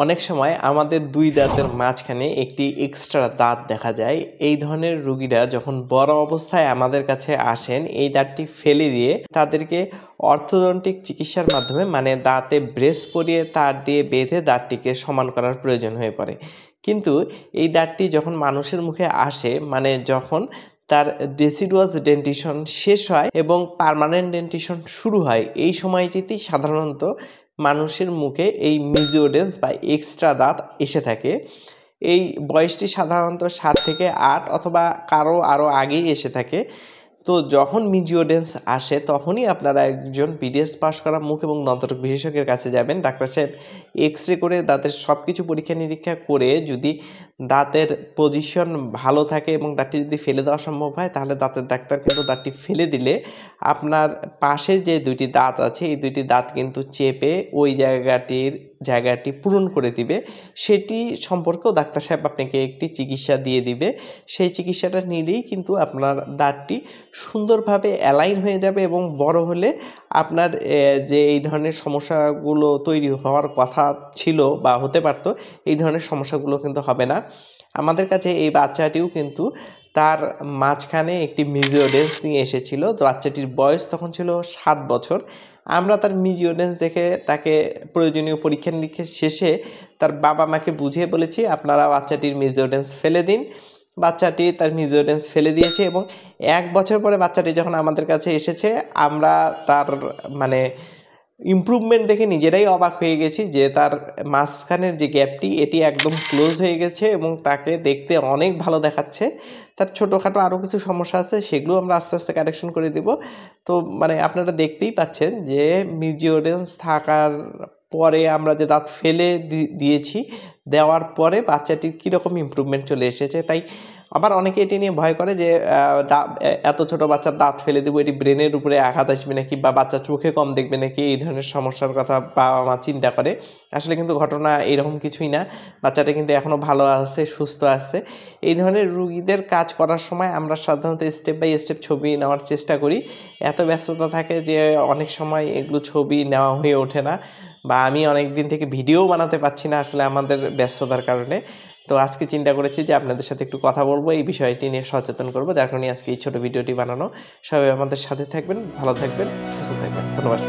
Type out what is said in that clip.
অনেক সময় আমাদের দুই দাঁতের মাঝখানে একটি এক্সট্রা দাঁত দেখা যায়। এই ধরনের রুগীরা যখন বড় অবস্থায় আমাদের কাছে আসেন, এই দাঁতটি ফেলে দিয়ে তাদেরকে অর্থোডন্টিক চিকিৎসার মাধ্যমে মানে দাঁতে ব্রেস পরিয়ে তার দিয়ে বেঁধে দাঁতটিকে সমান করার প্রয়োজন হয়ে পড়ে। কিন্তু এই দাঁতটি যখন মানুষের মুখে আসে, মানে যখন তার ডেসিডুয়াস ডেন্টিশন শেষ হয় এবং পার্মানেন্ট ডেন্টিশন শুরু হয়, এই সময়টিতেই সাধারণত মানুষের মুখে এই মিজিওডেন্স বা এক্সট্রা দাঁত এসে থাকে। এই বয়সটি সাধারণত 7 থেকে 8 অথবা কারো আরও আগেই এসে থাকে। তো যখন মিজিওডেন্স আসে তখনই আপনারা একজন বিডিএস পাস করা মুখ এবং দন্তরোগ বিশেষজ্ঞের কাছে যাবেন। ডাক্তার সাহেব এক্স-রে করে দাঁতের সব কিছু পরীক্ষা নিরীক্ষা করে যদি দাঁতের পজিশন ভালো থাকে এবং দাঁতটি যদি ফেলে দেওয়া সম্ভব হয়, তাহলে দাঁতের ডাক্তার কিন্তু দাঁতটি ফেলে দিলে আপনার পাশের যে দুইটি দাঁত আছে, এই দুইটি দাঁত কিন্তু চেপে ওই জায়গাটি পূরণ করে দিবে। সেটি সম্পর্কেও ডাক্তার সাহেব আপনাকে একটি চিকিৎসা দিয়ে দিবে। সেই চিকিৎসাটা নিলেই কিন্তু আপনার দাঁতটি সুন্দরভাবে অ্যালাইন হয়ে যাবে এবং বড় হলে আপনার যে এই ধরনের সমস্যাগুলো তৈরি হওয়ার কথা ছিল বা হতে পারত, এই ধরনের সমস্যাগুলো কিন্তু হবে না। আমাদের কাছে এই বাচ্চাটিও কিন্তু তার মাঝখানে একটি মিজিওডেন্স নিয়ে এসেছিল। তো বাচ্চাটির বয়স তখন ছিল 7 বছর। আমরা তার মিজিওডেন্স দেখে তাকে প্রয়োজনীয় পরীক্ষা নিরীক্ষা শেষে তার বাবা মাকে বুঝিয়ে বলেছি, আপনারা বাচ্চাটির মিজিওডেন্স ফেলে দিন। বাচ্চাটি তার মিজিওডেন্স ফেলে দিয়েছে এবং 1 বছর পরে বাচ্চাটি যখন আমাদের কাছে এসেছে, আমরা তার মানে ইমপ্রুভমেন্ট দেখে নিজেরাই অবাক হয়ে গেছি যে তার মাঝখানের যে গ্যাপটি এটি একদম ক্লোজ হয়ে গেছে এবং তাকে দেখতে অনেক ভালো দেখাচ্ছে। তার ছোটোখাটো আরও কিছু সমস্যা আছে, সেগুলো আমরা আস্তে আস্তে কারেকশন করে দিব। তো মানে আপনারা দেখতেই পাচ্ছেন যে মিজিওডেন্স থাকার পরে আমরা যে দাঁত ফেলে দিয়েছি, দেওয়ার পরে বাচ্চাটির কীরকম ইমপ্রুভমেন্ট চলে এসেছে। তাই আবার অনেকে এটি নিয়ে ভয় করে যে এত ছোট বাচ্চার দাঁত ফেলে দেবো, এটি ব্রেনের উপরে আঘাত আসবে নাকি বা বাচ্চা চোখে কম দেখবে নাকি, এই ধরনের সমস্যার কথা বাবা মা চিন্তা করে। আসলে কিন্তু ঘটনা এরকম কিছুই না। বাচ্চাটা কিন্তু এখনও ভালো আছে, সুস্থ আছে। এই ধরনের রুগীদের কাজ করার সময় আমরা সাধারণত স্টেপ বাই স্টেপ ছবি নেওয়ার চেষ্টা করি। এত ব্যস্ততা থাকে যে অনেক সময় এগুলো ছবি নেওয়া হয়ে ওঠে না, বা আমি অনেক দিন থেকে ভিডিও বানাতে পারছি না আসলে আমাদের ব্যস্ততার কারণে। তো আজকে চিন্তা করেছি যে আপনাদের সাথে একটু কথা বলবো, এই বিষয়টি নিয়ে সচেতন করবো। যার কারণে আজকে এই ছোটো ভিডিওটি বানানো। সবাই আমাদের সাথে থাকবেন, ভালো থাকবেন, সুস্থ থাকবেন। ধন্যবাদ।